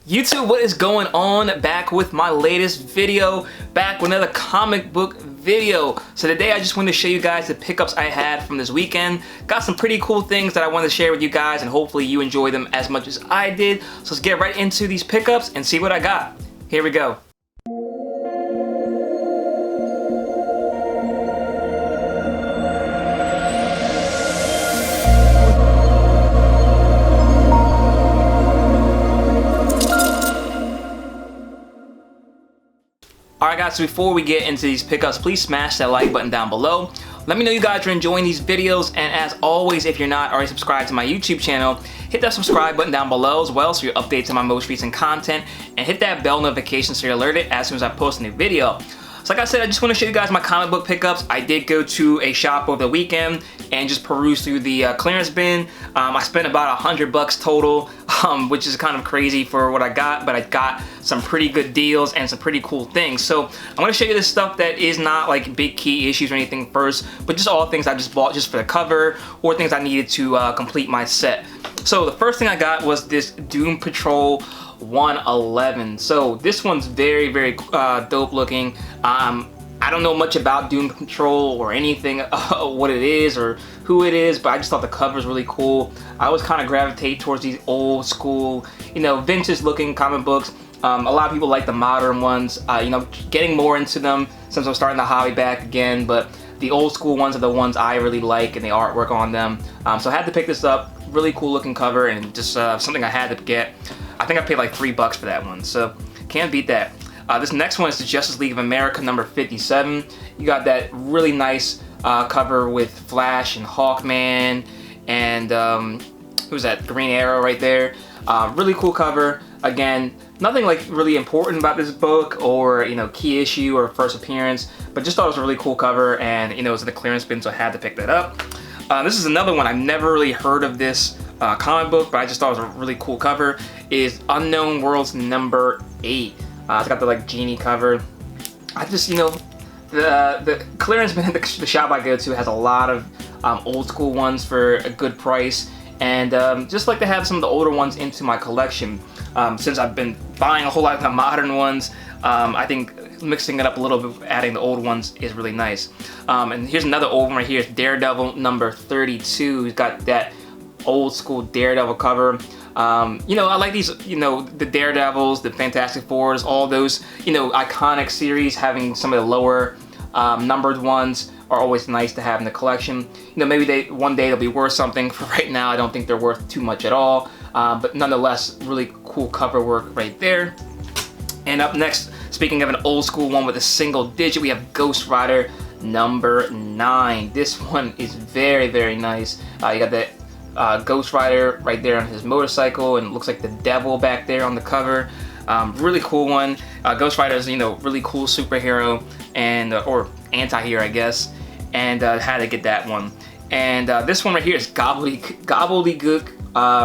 YouTube, what is going on? Back with my latest video, back with another comic book video. So today I just wanted to show you guys the pickups I had from this weekend. Got some pretty cool things that I wanted to share with you guys, and hopefully you enjoy them as much as I did. So let's get right into these pickups and see what I got. Here we go. Alright guys, so before we get into these pickups, please smash that like button down below. Let me know you guys are enjoying these videos, and as always, if you're not already subscribed to my YouTube channel, hit that subscribe button down below as well so you're updated to my most recent content, and hit that bell notification so you're alerted as soon as I post a new video. So like I said, I just want to show you guys my comic book pickups. I did go to a shop over the weekend and just peruse through the clearance bin. I spent about $100 total, which is kind of crazy for what I got, but I got some pretty good deals and some pretty cool things. So I'm going to show you this stuff that is not like big key issues or anything first, but just all things I just bought just for the cover or things I needed to complete my set. So the first thing I got was this Doom Patrol 111. So this one's very dope looking. I don't know much about Doom Patrol or anything what it is or who it is, but I just thought the cover was really cool. I always kind of gravitate towards these old school, you know, vintage looking comic books. A lot of people like the modern ones, you know, getting more into them since I'm starting the hobby back again, but the old school ones are the ones I really like and the artwork on them. So I had to pick this up. Really cool looking cover and just something I had to get. I think I paid like $3 for that one, so can't beat that. This next one is the Justice League of America number 57. You got that really nice cover with Flash and Hawkman and who's that? Green Arrow right there. Really cool cover. Again, nothing like really important about this book or, you know, key issue or first appearance, but just thought it was a really cool cover, and you know, it was in the clearance bin, so I had to pick that up. This is another one. I've never really heard of this comic book, but I just thought it was a really cool cover. Is Unknown Worlds number 8. It's got the like genie cover. I just, you know, the clearance bin at the shop I go to has a lot of old school ones for a good price, and just like to have some of the older ones into my collection. Since I've been buying a whole lot of the modern ones, I think mixing it up a little bit, adding the old ones is really nice. And here's another old one right here. It's Daredevil number 32. He's got that old school Daredevil cover. You know, I like these, you know, the Daredevils, the Fantastic Fours, all those, you know, iconic series. Having some of the lower numbered ones are always nice to have in the collection. You know, maybe one day they'll be worth something. For right now, I don't think they're worth too much at all. But nonetheless, really cool cover work right there. And up next, speaking of an old school one with a single digit, we have Ghost Rider number 9. This one is very nice. You got that Ghost Rider right there on his motorcycle, and it looks like the devil back there on the cover. Really cool one. Ghost Rider is, you know, really cool superhero and or anti-hero, I guess, and had to get that one. And this one right here is Gobbledygook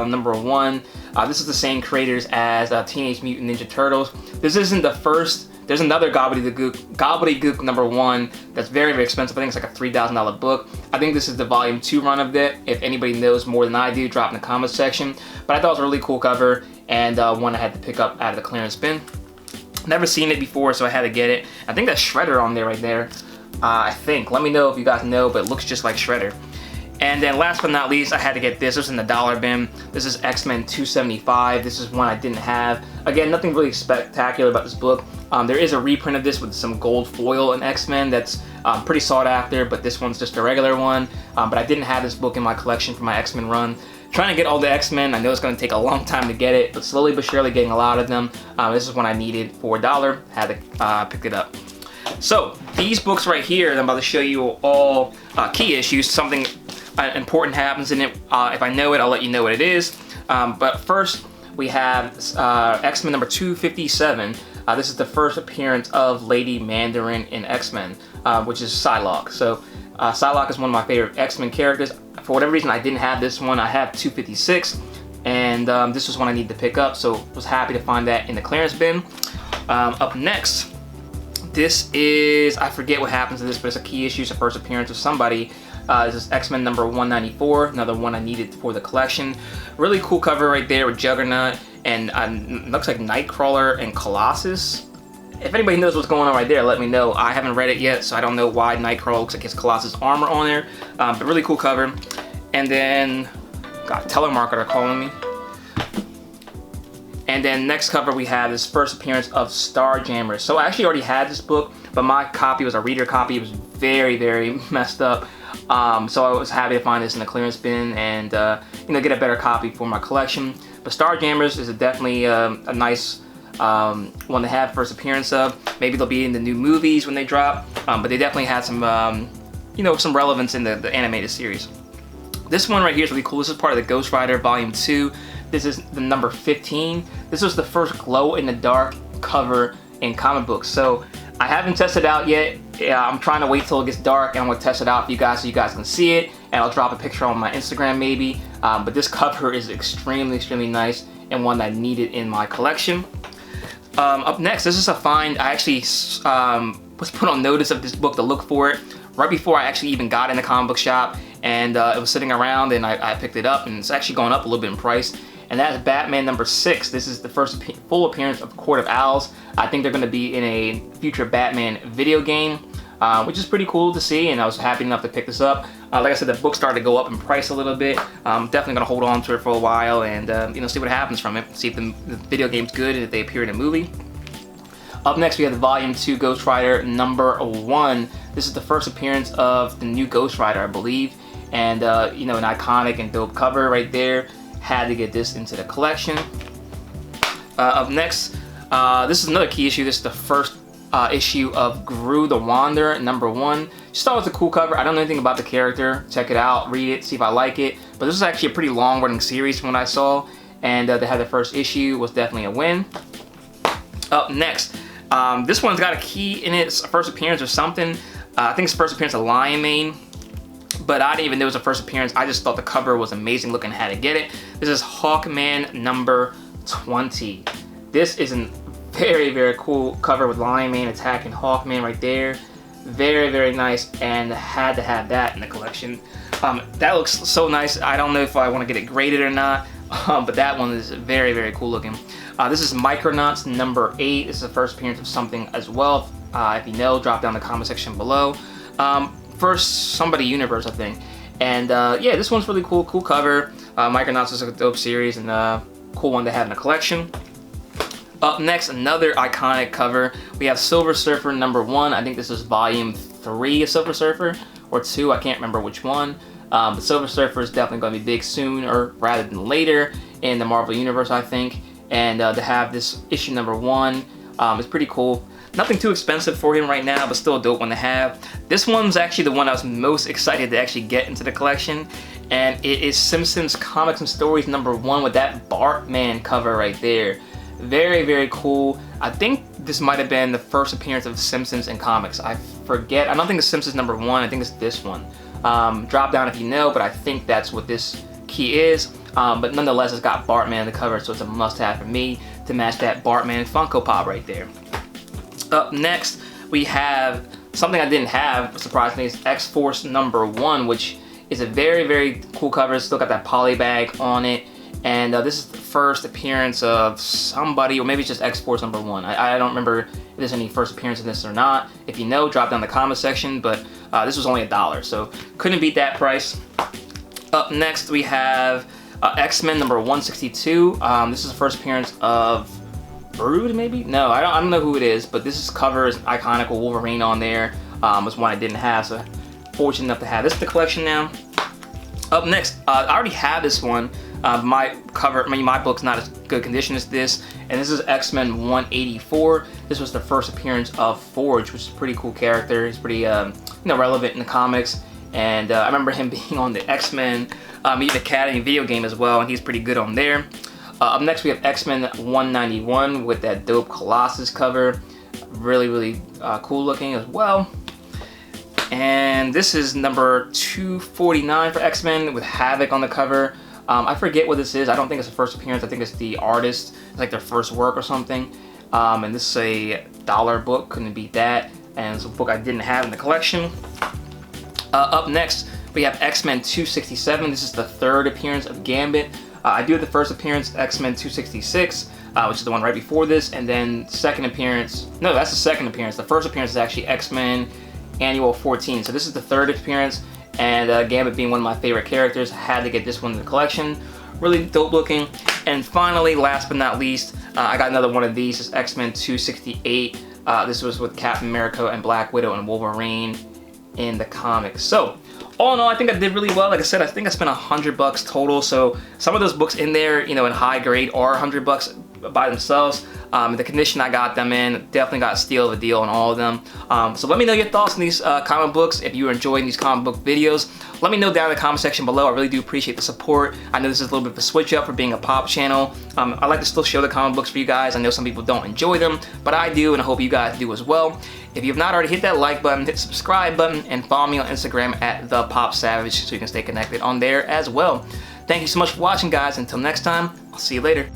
number 1. This is the same creators as Teenage Mutant Ninja Turtles. This isn't the first. There's another Gobbledygook number 1 that's very expensive. I think it's like a $3,000 book. I think this is the volume 2 run of it. If anybody knows more than I do, drop in the comments section. But I thought it was a really cool cover, and one I had to pick up out of the clearance bin. Never seen it before, so I had to get it. I think that's Shredder on there right there. I think. Let me know if you guys know, but it looks just like Shredder. And then last but not least, I had to get this. This was in the dollar bin. This is X-Men 275. This is one I didn't have. Again, nothing really spectacular about this book. There is a reprint of this with some gold foil in X-Men that's pretty sought after, but this one's just a regular one. But I didn't have this book in my collection for my X-Men run. Trying to get all the X-Men. I know it's going to take a long time to get it, but slowly but surely getting a lot of them. This is one I needed for $1. Had to pick it up. So these books right here, I'm about to show you all key issues. Something important happens in it. If I know it, I'll let you know what it is. But first, we have X-Men number 257. This is the first appearance of Lady Mandarin in X-Men, which is Psylocke. So Psylocke is one of my favorite X-Men characters. For whatever reason, I didn't have this one. I have 256, and this was one I needed to pick up, so was happy to find that in the clearance bin. Up next, this is, I forget what happens to this, but it's a key issue. It's a first appearance of somebody. This is X-Men number 194, another one I needed for the collection. Really cool cover right there with Juggernaut and looks like Nightcrawler and Colossus. If anybody knows what's going on right there, let me know. I haven't read it yet, so I don't know why Nightcrawler looks like his Colossus armor on there. But really cool cover. And then, got telemarketer calling me. And then next cover we have this first appearance of Starjammers. So I actually already had this book, but my copy was a reader copy. It was very, very messed up. So I was happy to find this in the clearance bin and you know, get a better copy for my collection. But Starjammers is definitely a nice one to have first appearance of. Maybe they'll be in the new movies when they drop, but they definitely had some you know, some relevance in the animated series. This one right here is really cool. This is part of the Ghost Rider Volume 2. This is the number 15. This was the first glow-in-the-dark cover in comic books. So I haven't tested it out yet. I'm trying to wait till it gets dark, and I'm gonna test it out for you guys so you guys can see it. And I'll drop a picture on my Instagram maybe. But this cover is extremely, extremely nice and one that I needed in my collection. Up next, this is a find. I actually was put on notice of this book to look for it right before I actually even got in the comic book shop, and it was sitting around, and I picked it up, and it's actually gone up a little bit in price. And that's Batman number 6. This is the first full appearance of Court of Owls. I think they're going to be in a future Batman video game, which is pretty cool to see, and I was happy enough to pick this up. Like I said, the book started to go up in price a little bit. I'm definitely going to hold on to it for a while and you know, see what happens from it. See if the video game's good and if they appear in a movie. Up next, we have the Volume 2 Ghost Rider number 1. This is the first appearance of the new Ghost Rider, I believe. And you know, an iconic and dope cover right there. Had to get this into the collection. Up next, this is another key issue. This is the first issue of Gru the Wanderer number 1. Just thought it was a cool cover. I don't know anything about the character. Check it out, read it, see if I like it. But this is actually a pretty long running series from what I saw. And they had the first issue, was definitely a win. Up next, this one's got a key in it. It's a first appearance or something. I think it's first appearance of Lion Mane. But I didn't even know it was a first appearance. I just thought the cover was amazing looking, had to get it. This is Hawkman number 20. This is a very, very cool cover with Lion Mane attacking Hawkman right there. Very, very nice, and had to have that in the collection. That looks so nice. I don't know if I want to get it graded or not, but that one is very, very cool looking. This is Micronauts number 8. This is the first appearance of something as well. If you know, drop down in the comment section below. First Somebody Universe, I think. And yeah, this one's really cool. Cool cover. Micronauts is a dope series and a cool one to have in the collection. Up next, another iconic cover. We have Silver Surfer number 1. I think this is volume 3 of Silver Surfer, or 2. I can't remember which one. But Silver Surfer is definitely going to be big sooner rather than later in the Marvel Universe, I think. And to have this issue number 1 is pretty cool. Nothing too expensive for him right now, but still a dope one to have. This one's actually the one I was most excited to actually get into the collection. And it is Simpsons Comics and Stories number 1 with that Bartman cover right there. Very, very cool. I think this might have been the first appearance of Simpsons in comics. I forget. I don't think it's Simpsons number 1. I think it's this one. Drop down if you know, but I think that's what this key is. But nonetheless, it's got Bartman on the cover, so it's a must-have for me to match that Bartman Funko Pop right there. Up next, we have something I didn't have, surprisingly, is X-Force number 1, which is a very, very cool cover. It's still got that poly bag on it. And this is the first appearance of somebody, or maybe it's just X-Force number 1. I don't remember if there's any first appearance of this or not. If you know, drop down in the comment section, but this was only $1, so couldn't beat that price. Up next, we have X-Men number 162. This is the first appearance of Brood, maybe? No, I don't know who it is, but this cover is iconic with Wolverine on there. Was one I didn't have, so fortunate enough to have this in the collection now. Up next, I already have this one. My book's not as good condition as this, and this is X-Men 184. This was the first appearance of Forge, which is a pretty cool character. He's pretty relevant in the comics, and I remember him being on the X-Men Mutant Academy video game as well, and he's pretty good on there. Up next, we have X-Men 191 with that dope Colossus cover. Really, really cool looking as well. And this is number 249 for X-Men with Havoc on the cover. I forget what this is. I don't think it's the first appearance. I think it's the artist. It's like their first work or something. And this is a $1 book. Couldn't beat that. And it's a book I didn't have in the collection. Up next, we have X-Men 267. This is the third appearance of Gambit. I do have the first appearance, X-Men 266, which is the one right before this, and then second appearance, no, that's the second appearance. The first appearance is actually X-Men Annual 14, so this is the third appearance, and Gambit being one of my favorite characters, I had to get this one in the collection. Really dope looking. And finally, last but not least, I got another one of these. It's X-Men 268. This was with Captain America and Black Widow and Wolverine in the comics. So, all in all, I think I did really well. Like I said, I think I spent $100 total. So some of those books in there, you know, in high grade are $100 by themselves. The condition I got them in, definitely got a steal of a deal on all of them. So let me know your thoughts on these comic books. If you're enjoying these comic book videos, let me know down in the comment section below. I really do appreciate the support. I know this is a little bit of a switch up for being a pop channel. I like to still show the comic books for you guys. I know some people don't enjoy them, but I do, and I hope you guys do as well. If you have not already, hit that like button, hit the subscribe button, and follow me on Instagram at ThePopSavage so you can stay connected on there as well. Thank you so much for watching, guys. Until next time, I'll see you later.